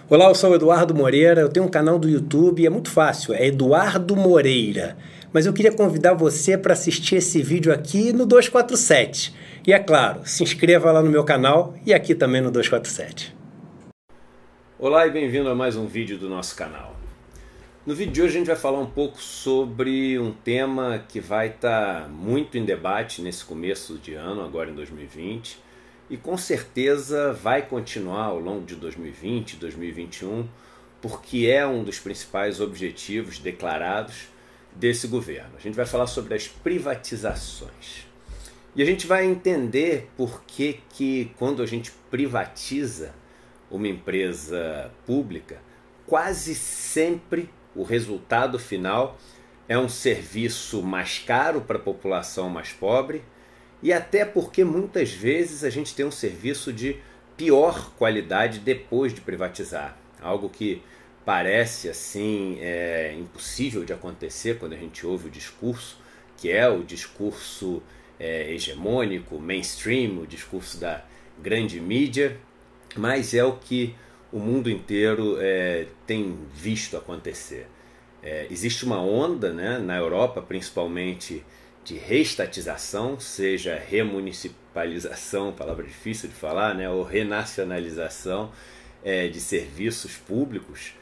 Olá, eu sou o Eduardo Moreira, eu tenho um canal do YouTube, é muito fácil, é Eduardo Moreira. Mas eu queria convidar você para assistir esse vídeo aqui no 247. E é claro, se inscreva lá no meu canal e aqui também no 247. Olá e bem-vindo a mais um vídeo do nosso canal. No vídeo de hoje a gente vai falar um pouco sobre um tema que vai estar muito em debate nesse começo de ano, agora em 2020, e com certeza vai continuar ao longo de 2020, 2021, porque é um dos principais objetivos declarados desse governo. A gente vai falar sobre as privatizações. E a gente vai entender por que quando a gente privatiza uma empresa pública, quase sempre o resultado final é um serviço mais caro para a população mais pobre, e até porque muitas vezes a gente tem um serviço de pior qualidade depois de privatizar. Algo que parece assim impossível de acontecer quando a gente ouve o discurso, que é o discurso hegemônico, mainstream, o discurso da grande mídia, mas é o que o mundo inteiro tem visto acontecer. Existe uma onda, né, na Europa principalmente, de reestatização, seja remunicipalização, palavra difícil de falar, né, ou renacionalização de serviços públicos.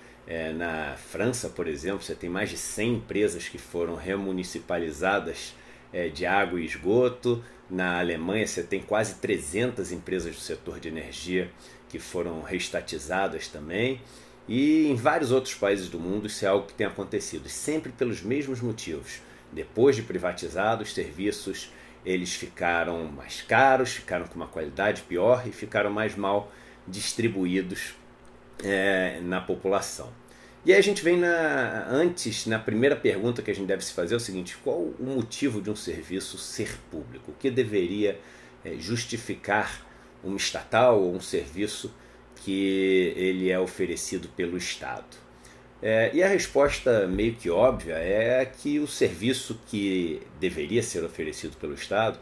Na França, por exemplo, você tem mais de 100 empresas que foram remunicipalizadas de água e esgoto. Na Alemanha você tem quase 300 empresas do setor de energia que foram reestatizadas também. E em vários outros países do mundo isso é algo que tem acontecido, sempre pelos mesmos motivos. Depois de privatizados, os serviços eles ficaram mais caros, ficaram com uma qualidade pior e ficaram mais mal distribuídos na população. E aí a gente vem na primeira pergunta que a gente deve se fazer é o seguinte: qual o motivo de um serviço ser público? O que deveria justificar uma estatal ou um serviço que ele é oferecido pelo Estado? E a resposta meio que óbvia é que o serviço que deveria ser oferecido pelo Estado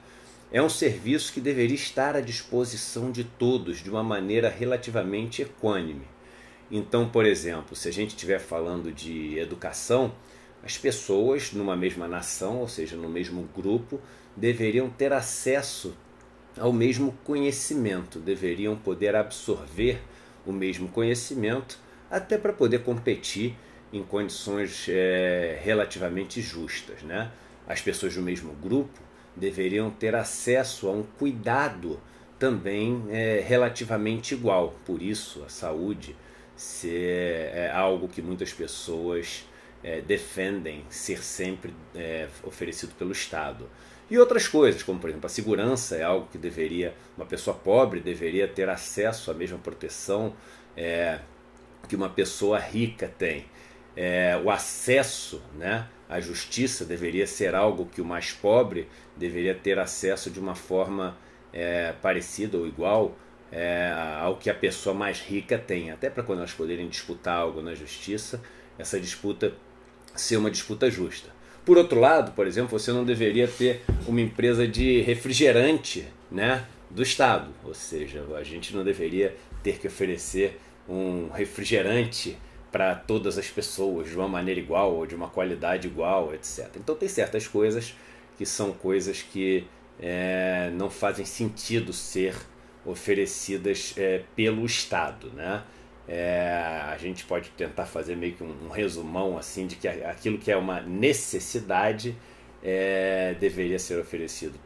é um serviço que deveria estar à disposição de todos de uma maneira relativamente equânime. Então, por exemplo, se a gente estiver falando de educação, as pessoas numa mesma nação, ou seja, no mesmo grupo, deveriam ter acesso ao mesmo conhecimento, deveriam poder absorver o mesmo conhecimento, até para poder competir em condições relativamente justas, né? As pessoas do mesmo grupo deveriam ter acesso a um cuidado também relativamente igual. Por isso, a saúde ser algo que muitas pessoas defendem ser sempre oferecido pelo Estado. E outras coisas, como por exemplo a segurança, é algo que uma pessoa pobre deveria ter acesso à mesma proteção que uma pessoa rica tem. O acesso, né, à justiça deveria ser algo que o mais pobre deveria ter acesso de uma forma parecida ou igual ao que a pessoa mais rica tem, até para quando elas poderem disputar algo na justiça, essa disputa ser uma disputa justa. Por outro lado, por exemplo, você não deveria ter uma empresa de refrigerante, né, do Estado, ou seja, a gente não deveria ter que oferecer um refrigerante para todas as pessoas de uma maneira igual ou de uma qualidade igual, etc. Então tem certas coisas que são coisas que não fazem sentido ser oferecidas pelo Estado, né? A gente pode tentar fazer meio que um resumão assim de que aquilo que é uma necessidade deveria ser oferecido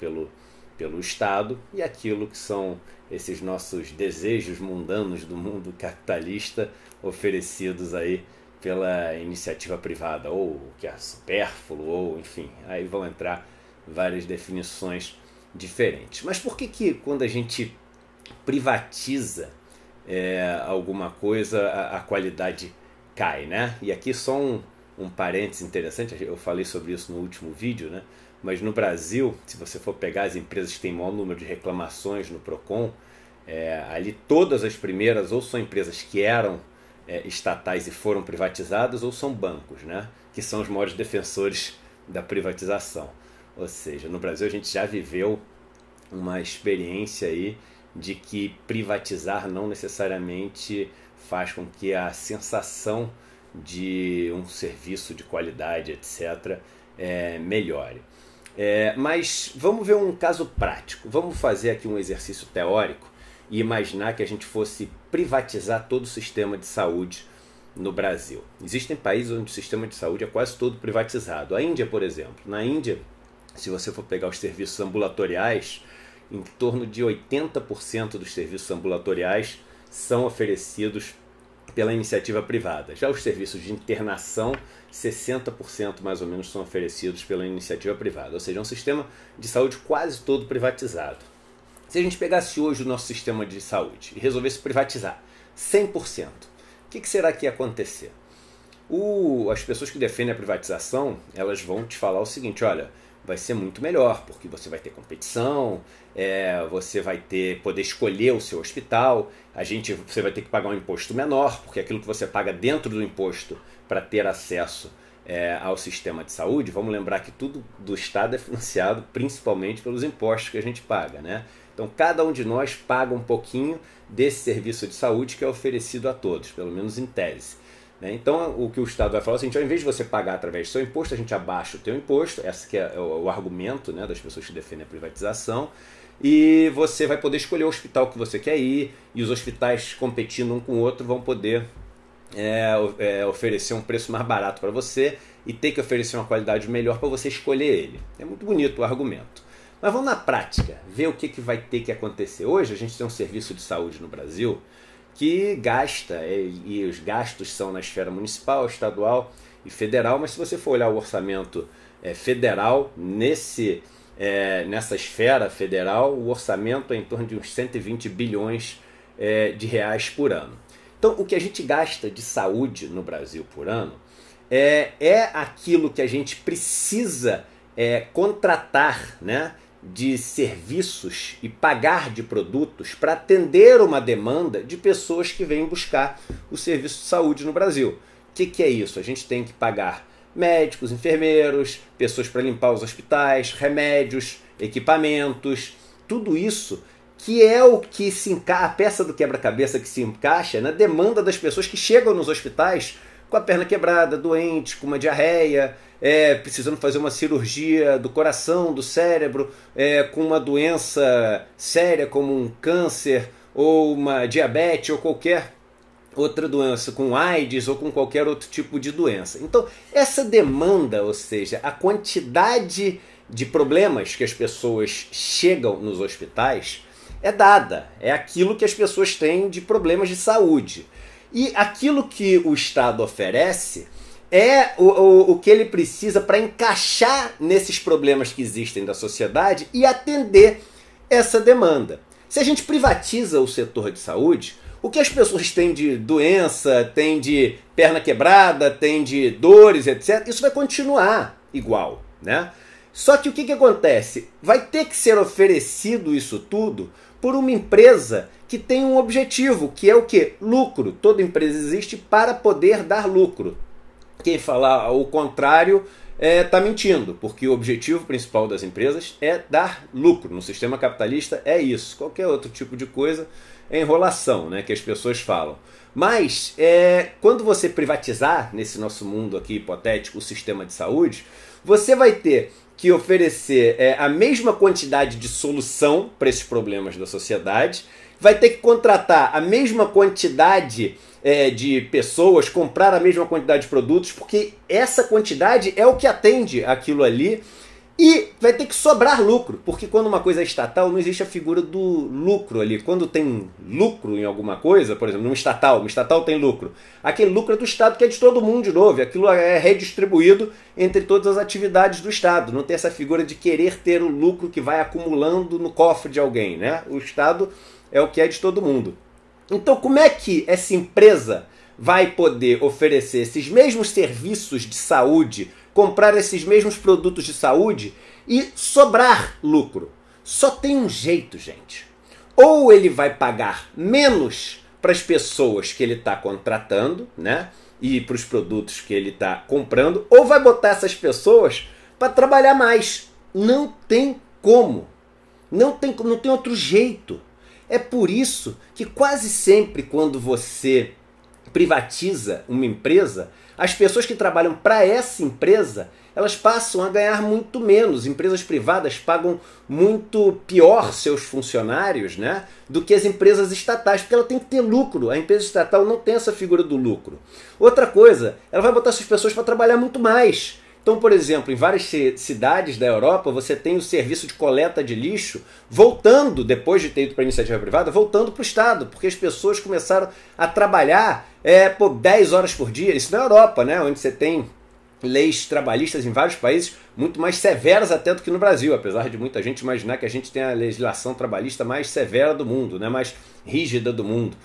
pelo Estado, e aquilo que são esses nossos desejos mundanos do mundo capitalista oferecidos aí pela iniciativa privada, ou que é supérfluo, ou enfim, aí vão entrar várias definições diferentes. Mas por que quando a gente privatiza alguma coisa a qualidade cai, né? E aqui só um parênteses interessante, eu falei sobre isso no último vídeo, né? Mas no Brasil, se você for pegar as empresas que têm maior número de reclamações no Procon, ali todas as primeiras ou são empresas que eram estatais e foram privatizadas, ou são bancos, né? Que são os maiores defensores da privatização. Ou seja, no Brasil a gente já viveu uma experiência aí de que privatizar não necessariamente faz com que a sensação de um serviço de qualidade, etc., melhore. Mas vamos ver um caso prático. Vamos fazer aqui um exercício teórico e imaginar que a gente fosse privatizar todo o sistema de saúde no Brasil. Existem países onde o sistema de saúde é quase todo privatizado. A Índia, por exemplo. Na Índia, se você for pegar os serviços ambulatoriais, em torno de 80% dos serviços ambulatoriais são oferecidos pela iniciativa privada. Já os serviços de internação, 60% mais ou menos são oferecidos pela iniciativa privada. Ou seja, é um sistema de saúde quase todo privatizado. Se a gente pegasse hoje o nosso sistema de saúde e resolvesse privatizar 100%, o que será que ia acontecer? As pessoas que defendem a privatização, elas vão te falar o seguinte: olha, vai ser muito melhor, porque você vai ter competição, você vai poder escolher o seu hospital, você vai ter que pagar um imposto menor, porque aquilo que você paga dentro do imposto para ter acesso ao sistema de saúde, vamos lembrar que tudo do Estado é financiado principalmente pelos impostos que a gente paga, né? Então cada um de nós paga um pouquinho desse serviço de saúde que é oferecido a todos, pelo menos em tese. Então o que o Estado vai falar é o seguinte: ao invés de você pagar através do seu imposto, a gente abaixa o teu imposto. Esse que é o argumento, né, das pessoas que defendem a privatização, e você vai poder escolher o hospital que você quer ir, e os hospitais competindo um com o outro vão poder oferecer um preço mais barato para você e ter que oferecer uma qualidade melhor para você escolher ele. É muito bonito o argumento. Mas vamos na prática ver o que vai ter que acontecer. Hoje a gente tem um serviço de saúde no Brasil que gasta, e os gastos são na esfera municipal, estadual e federal, mas se você for olhar o orçamento federal, nessa esfera federal, o orçamento é em torno de uns 120 bilhões de reais por ano. Então, o que a gente gasta de saúde no Brasil por ano é aquilo que a gente precisa contratar, né, de serviços e pagar de produtos para atender uma demanda de pessoas que vêm buscar o serviço de saúde no Brasil. O que é isso? A gente tem que pagar médicos, enfermeiros, pessoas para limpar os hospitais, remédios, equipamentos, tudo isso que é o que a peça do quebra-cabeça que se encaixa na demanda das pessoas que chegam nos hospitais com a perna quebrada, doente, com uma diarreia, precisando fazer uma cirurgia do coração, do cérebro, com uma doença séria como um câncer ou uma diabetes ou qualquer outra doença, com AIDS ou com qualquer outro tipo de doença. Então, essa demanda, ou seja, a quantidade de problemas que as pessoas chegam nos hospitais é dada, é aquilo que as pessoas têm de problemas de saúde. E aquilo que o Estado oferece é o que ele precisa para encaixar nesses problemas que existem da sociedade e atender essa demanda. Se a gente privatiza o setor de saúde, o que as pessoas têm de doença, têm de perna quebrada, têm de dores, etc., isso vai continuar igual, né? Só que o que acontece? Vai ter que ser oferecido isso tudo por uma empresa que tem um objetivo, que é o quê? Lucro. Toda empresa existe para poder dar lucro. Quem falar o contrário está mentindo, porque o objetivo principal das empresas é dar lucro. No sistema capitalista é isso. Qualquer outro tipo de coisa é enrolação, né, que as pessoas falam. Mas quando você privatizar, nesse nosso mundo aqui hipotético, o sistema de saúde, você vai ter que oferecer a mesma quantidade de solução para esses problemas da sociedade, vai ter que contratar a mesma quantidade de pessoas, comprar a mesma quantidade de produtos, porque essa quantidade é o que atende aquilo ali, e vai ter que sobrar lucro, porque quando uma coisa é estatal, não existe a figura do lucro ali. Quando tem lucro em alguma coisa, por exemplo, uma estatal tem lucro, aquele lucro é do Estado, que é de todo mundo de novo, aquilo é redistribuído entre todas as atividades do Estado. Não tem essa figura de querer ter o lucro que vai acumulando no cofre de alguém, né? O Estado é o que é de todo mundo. Então, como é que essa empresa vai poder oferecer esses mesmos serviços de saúde, comprar esses mesmos produtos de saúde e sobrar lucro? Só tem um jeito, gente. Ou ele vai pagar menos para as pessoas que ele está contratando, né, e para os produtos que ele está comprando, ou vai botar essas pessoas para trabalhar mais. Não tem como. Não tem outro jeito. É por isso que quase sempre quando você privatiza uma empresa, as pessoas que trabalham para essa empresa, elas passam a ganhar muito menos. Empresas privadas pagam muito pior seus funcionários, né, do que as empresas estatais, porque ela tem que ter lucro. A empresa estatal não tem essa figura do lucro. Outra coisa, ela vai botar essas pessoas para trabalhar muito mais. Então, por exemplo, em várias cidades da Europa, você tem o serviço de coleta de lixo voltando, depois de ter ido para a iniciativa privada, voltando para o Estado, porque as pessoas começaram a trabalhar por 10 horas por dia. Isso na Europa, né, onde você tem leis trabalhistas em vários países muito mais severas até do que no Brasil, apesar de muita gente imaginar que a gente tem a legislação trabalhista mais severa do mundo, né, mais rígida do mundo.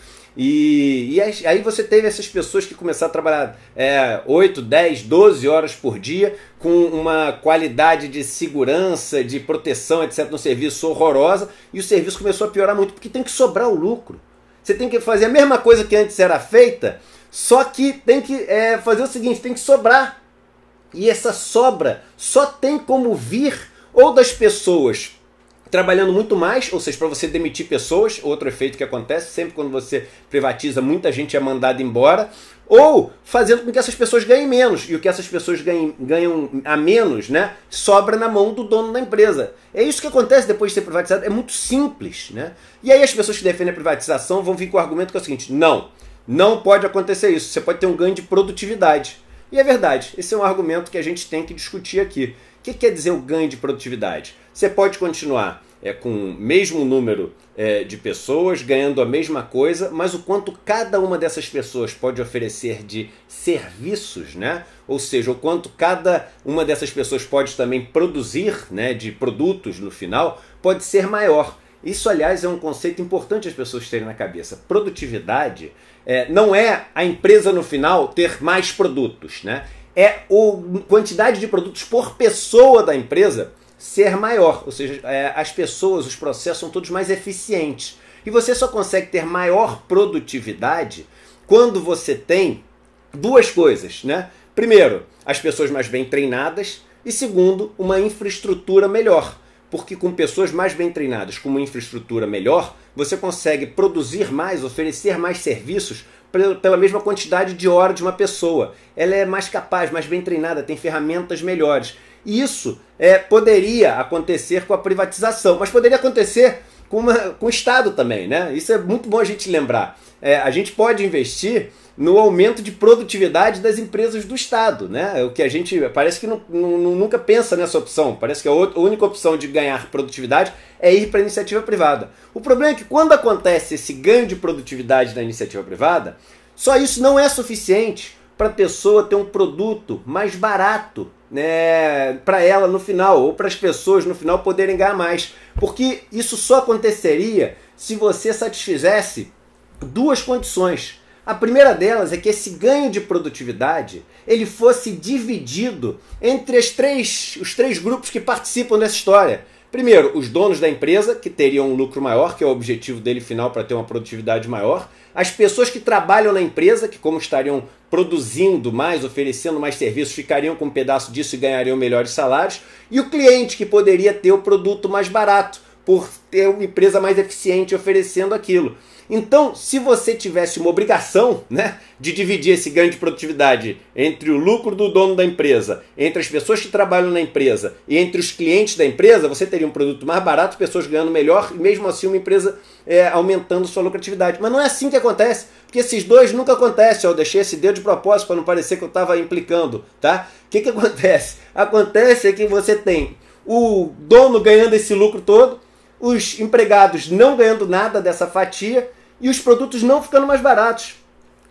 E aí você teve essas pessoas que começaram a trabalhar 8, 10, 12 horas por dia, com uma qualidade de segurança, de proteção, etc., no serviço horrorosa, e o serviço começou a piorar muito, porque tem que sobrar o lucro. Você tem que fazer a mesma coisa que antes era feita, só que tem que fazer o seguinte, tem que sobrar. E essa sobra só tem como vir ou das pessoas trabalhando muito mais, ou seja, para você demitir pessoas, outro efeito que acontece, sempre quando você privatiza, muita gente é mandada embora, ou fazendo com que essas pessoas ganhem menos, e o que essas pessoas ganham a menos, né, sobra na mão do dono da empresa. É isso que acontece depois de ser privatizado, é muito simples, né? E aí as pessoas que defendem a privatização vão vir com o argumento que é o seguinte, não pode acontecer isso, você pode ter um ganho de produtividade. E é verdade, esse é um argumento que a gente tem que discutir aqui. O que quer dizer o ganho de produtividade? Você pode continuar com o mesmo número de pessoas, ganhando a mesma coisa, mas o quanto cada uma dessas pessoas pode oferecer de serviços, né? Ou seja, o quanto cada uma dessas pessoas pode também produzir, né, de produtos no final, pode ser maior. Isso, aliás, é um conceito importante as pessoas terem na cabeça. Produtividade não é a empresa no final ter mais produtos, né? É a quantidade de produtos por pessoa da empresa ser maior, ou seja, as pessoas, os processos são todos mais eficientes. E você só consegue ter maior produtividade quando você tem duas coisas, né? Primeiro, as pessoas mais bem treinadas e segundo, uma infraestrutura melhor. Porque com pessoas mais bem treinadas, com uma infraestrutura melhor, você consegue produzir mais, oferecer mais serviços pela mesma quantidade de hora de uma pessoa. Ela é mais capaz, mais bem treinada, tem ferramentas melhores. E isso poderia acontecer com a privatização, mas poderia acontecer com o Estado também, né? Isso é muito bom a gente lembrar. A gente pode investir no aumento de produtividade das empresas do Estado, né? O que a gente parece que nunca pensa nessa opção. Parece que a única opção de ganhar produtividade é ir para a iniciativa privada. O problema é que quando acontece esse ganho de produtividade da iniciativa privada, só isso não é suficiente para a pessoa ter um produto mais barato, né, para ela no final, ou para as pessoas no final poderem ganhar mais. Porque isso só aconteceria se você satisfizesse duas condições. A primeira delas é que esse ganho de produtividade ele fosse dividido entre os três grupos que participam dessa história. Primeiro, os donos da empresa, que teriam um lucro maior, que é o objetivo dele final para ter uma produtividade maior. As pessoas que trabalham na empresa, que como estariam produzindo mais, oferecendo mais serviços, ficariam com um pedaço disso e ganhariam melhores salários. E o cliente, que poderia ter o produto mais barato, por ter uma empresa mais eficiente oferecendo aquilo. Então, se você tivesse uma obrigação, né, de dividir esse ganho de produtividade entre o lucro do dono da empresa, entre as pessoas que trabalham na empresa e entre os clientes da empresa, você teria um produto mais barato, pessoas ganhando melhor e mesmo assim uma empresa aumentando sua lucratividade. Mas não é assim que acontece, porque esses dois nunca acontecem. Eu deixei esse dedo de propósito para não parecer que eu estava implicando, tá? O que acontece? Acontece que você tem o dono ganhando esse lucro todo, os empregados não ganhando nada dessa fatia e os produtos não ficando mais baratos.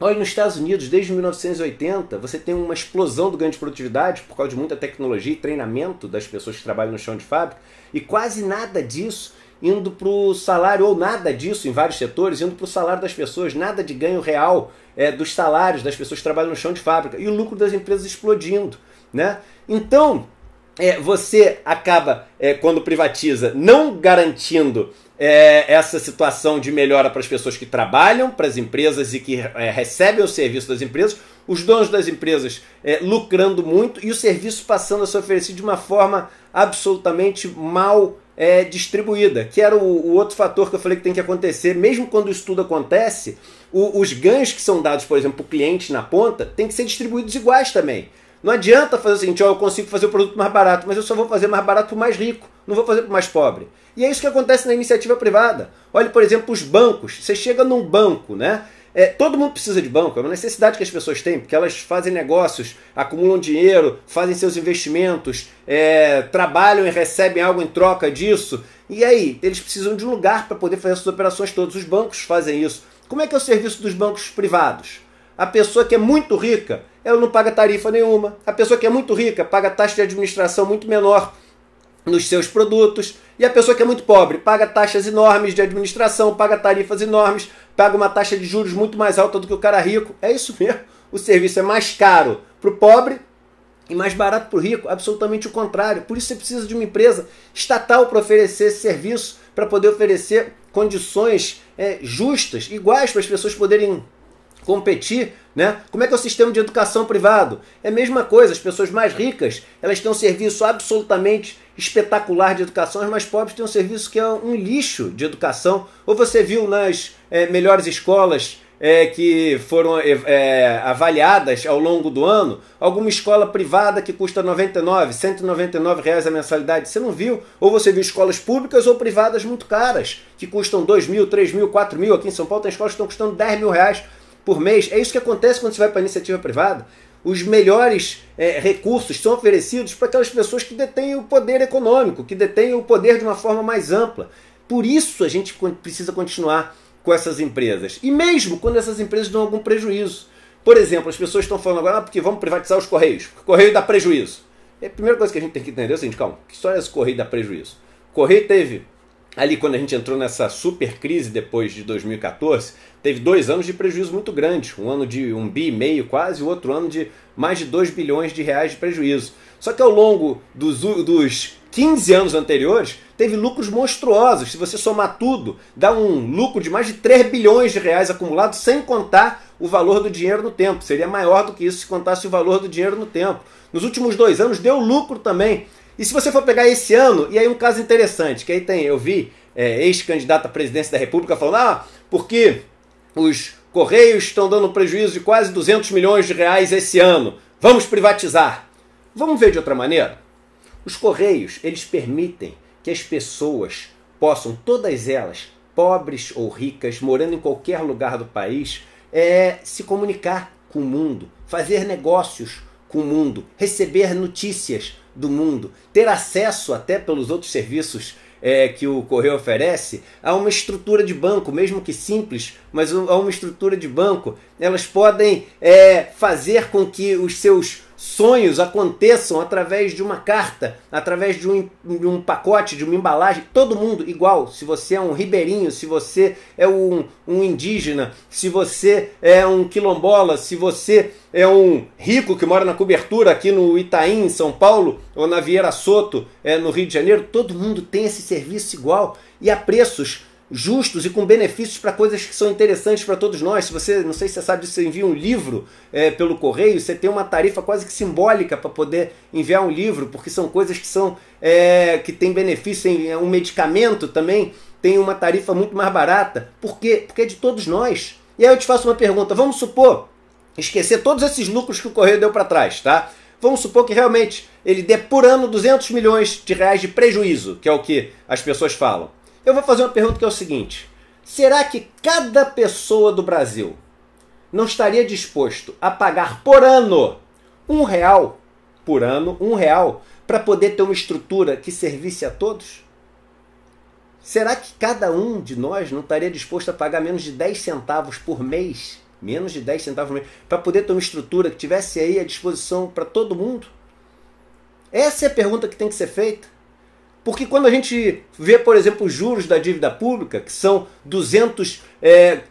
Olha, nos Estados Unidos, desde 1980, você tem uma explosão do ganho de produtividade por causa de muita tecnologia e treinamento das pessoas que trabalham no chão de fábrica, e quase nada disso indo para o salário, ou nada disso em vários setores, indo para o salário das pessoas, nada de ganho real dos salários das pessoas que trabalham no chão de fábrica, e o lucro das empresas explodindo, né? Então, você acaba, quando privatiza, não garantindo essa situação de melhora para as pessoas que trabalham, para as empresas e que recebem o serviço das empresas, os donos das empresas lucrando muito e o serviço passando a ser oferecido de uma forma absolutamente mal distribuída, que era o outro fator que eu falei que tem que acontecer. Mesmo quando isso tudo acontece, os ganhos que são dados, por exemplo, para o cliente na ponta, tem que ser distribuídos iguais também. Não adianta fazer o seguinte, eu consigo fazer o produto mais barato, mas eu só vou fazer mais barato para o mais rico, não vou fazer para o mais pobre. E é isso que acontece na iniciativa privada. Olha, por exemplo, os bancos. Você chega num banco, né? Todo mundo precisa de banco, é uma necessidade que as pessoas têm, porque elas fazem negócios, acumulam dinheiro, fazem seus investimentos, trabalham e recebem algo em troca disso. E aí, eles precisam de um lugar para poder fazer essas operações todas. Os bancos fazem isso. Como é que é o serviço dos bancos privados? A pessoa que é muito rica, ela não paga tarifa nenhuma. A pessoa que é muito rica paga taxa de administração muito menor nos seus produtos. E a pessoa que é muito pobre paga taxas enormes de administração, paga tarifas enormes, paga uma taxa de juros muito mais alta do que o cara rico. É isso mesmo. O serviço é mais caro para o pobre e mais barato para o rico. Absolutamente o contrário. Por isso você precisa de uma empresa estatal para oferecer esse serviço, para poder oferecer condições justas, iguais para as pessoas poderem competir, né? Como é que é o sistema de educação privado? É a mesma coisa, as pessoas mais ricas, elas têm um serviço absolutamente espetacular de educação, as mais pobres têm um serviço que é um lixo de educação. Ou você viu nas melhores escolas que foram avaliadas ao longo do ano, alguma escola privada que custa R$199 a mensalidade, você não viu? Ou você viu escolas públicas ou privadas muito caras, que custam R$2.000, R$3.000, R$4.000, aqui em São Paulo tem escolas que estão custando R$10.000 por mês. É isso que acontece quando você vai para a iniciativa privada. Os melhores recursos são oferecidos para aquelas pessoas que detêm o poder econômico, que detêm o poder de uma forma mais ampla. Por isso a gente precisa continuar com essas empresas. E mesmo quando essas empresas dão algum prejuízo. Por exemplo, as pessoas estão falando agora, porque vamos privatizar os Correios, porque o Correio dá prejuízo. E a primeira coisa que a gente tem que entender é o seguinte, calma, que história é esse Correio dá prejuízo? O Correio teve, ali quando a gente entrou nessa super crise depois de 2014, teve 2 anos de prejuízo muito grande. Um ano de 1,5 bi quase, e o outro ano de mais de 2 bilhões de reais de prejuízo. Só que ao longo dos 15 anos anteriores, teve lucros monstruosos. Se você somar tudo, dá um lucro de mais de 3 bilhões de reais acumulados, sem contar o valor do dinheiro no tempo. Seria maior do que isso se contasse o valor do dinheiro no tempo. Nos últimos 2 anos deu lucro também. E se você for pegar esse ano, e aí um caso interessante, que aí tem, eu vi ex-candidato à presidência da República falando, porque os Correios estão dando prejuízo de quase 200 milhões de reais esse ano, vamos privatizar. Vamos ver de outra maneira? Os Correios, eles permitem que as pessoas possam, todas elas, pobres ou ricas, morando em qualquer lugar do país, se comunicar com o mundo, fazer negócios com o mundo, receber notícias do mundo, ter acesso até pelos outros serviços que o Correio oferece a uma estrutura de banco, mesmo que simples, mas a uma estrutura de banco. Elas podem fazer com que os seus sonhos aconteçam através de uma carta, através de um pacote, de uma embalagem, todo mundo igual. Se você é um ribeirinho, se você é um indígena, se você é um quilombola, se você é um rico que mora na cobertura aqui no Itaim, em São Paulo, ou na Vieira Soto, no Rio de Janeiro, todo mundo tem esse serviço igual e a preços justos e com benefícios para coisas que são interessantes para todos nós. Se você, não sei se você sabe disso, você envia um livro pelo correio, você tem uma tarifa quase que simbólica para poder enviar um livro, porque são coisas que são que têm benefício. Um medicamento também tem uma tarifa muito mais barata. Por quê? Porque é de todos nós. E aí eu te faço uma pergunta, vamos supor, esquecer todos esses lucros que o correio deu para trás, tá? Vamos supor que realmente ele dê por ano 200 milhões de reais de prejuízo, que é o que as pessoas falam. Eu vou fazer uma pergunta que é o seguinte: será que cada pessoa do Brasil não estaria disposto a pagar por ano R$1 por ano, R$1, para poder ter uma estrutura que servisse a todos? Será que cada um de nós não estaria disposto a pagar menos de 10 centavos por mês? Menos de 10 centavos por mês, para poder ter uma estrutura que tivesse aí à disposição para todo mundo? Essa é a pergunta que tem que ser feita. Porque quando a gente vê, por exemplo, os juros da dívida pública, que são 200,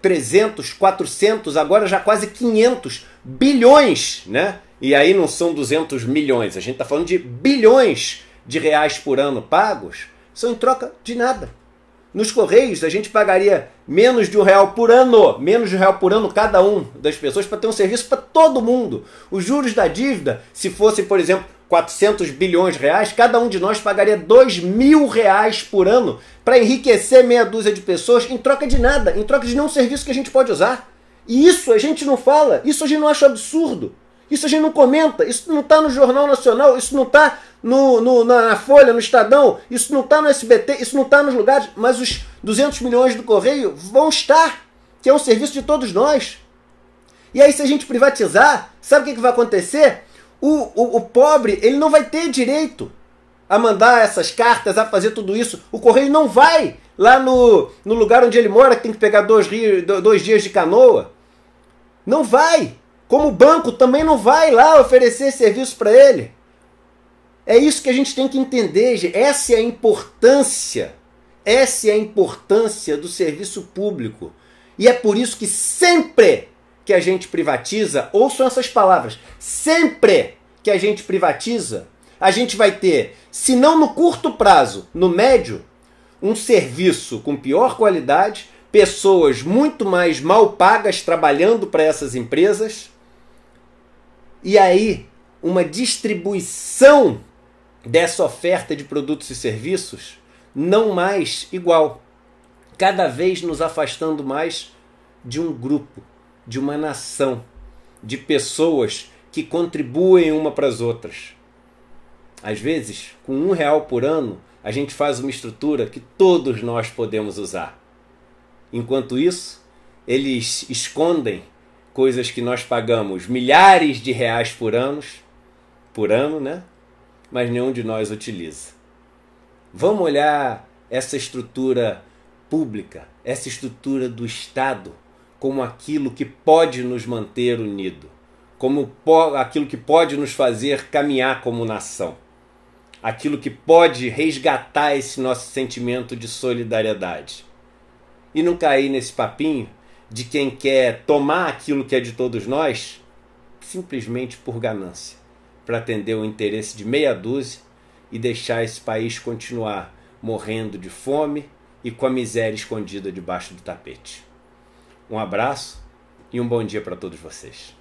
300, 400, agora já quase 500 bilhões, né? E aí não são 200 milhões, a gente está falando de bilhões de reais por ano pagos, são em troca de nada. Nos Correios, a gente pagaria menos de R$1 por ano, menos de R$1 por ano cada um das pessoas para ter um serviço para todo mundo. Os juros da dívida, se fossem, por exemplo, 400 bilhões de reais, cada um de nós pagaria 2 mil reais por ano para enriquecer meia dúzia de pessoas em troca de nada, em troca de nenhum serviço que a gente pode usar. E isso a gente não fala, isso a gente não acha absurdo, isso a gente não comenta, isso não está no Jornal Nacional, isso não está na Folha, no Estadão, isso não está no SBT, isso não está nos lugares, mas os 200 milhões do Correio vão estar, que é um serviço de todos nós. E aí se a gente privatizar, sabe o que vai acontecer? O pobre, ele não vai ter direito a mandar essas cartas, a fazer tudo isso. O Correio não vai lá no lugar onde ele mora, que tem que pegar 2 dias de canoa. Não vai. Como o banco também não vai lá oferecer serviço para ele. É isso que a gente tem que entender, gente. Essa é a importância do serviço público. E é por isso que sempre que a gente privatiza, ouçam essas palavras, sempre que a gente privatiza, a gente vai ter, se não no curto prazo, no médio, um serviço com pior qualidade, pessoas muito mais mal pagas trabalhando para essas empresas, e aí uma distribuição dessa oferta de produtos e serviços não mais igual, cada vez nos afastando mais de um grupo, de uma nação, de pessoas que contribuem uma para as outras. Às vezes, com R$1 por ano, a gente faz uma estrutura que todos nós podemos usar. Enquanto isso, eles escondem coisas que nós pagamos milhares de reais por ano, né? Mas nenhum de nós utiliza. Vamos olhar essa estrutura pública, essa estrutura do Estado, como aquilo que pode nos manter unidos, como aquilo que pode nos fazer caminhar como nação, aquilo que pode resgatar esse nosso sentimento de solidariedade. E não cair nesse papinho de quem quer tomar aquilo que é de todos nós, simplesmente por ganância, para atender o interesse de meia dúzia e deixar esse país continuar morrendo de fome e com a miséria escondida debaixo do tapete. Um abraço e um bom dia para todos vocês.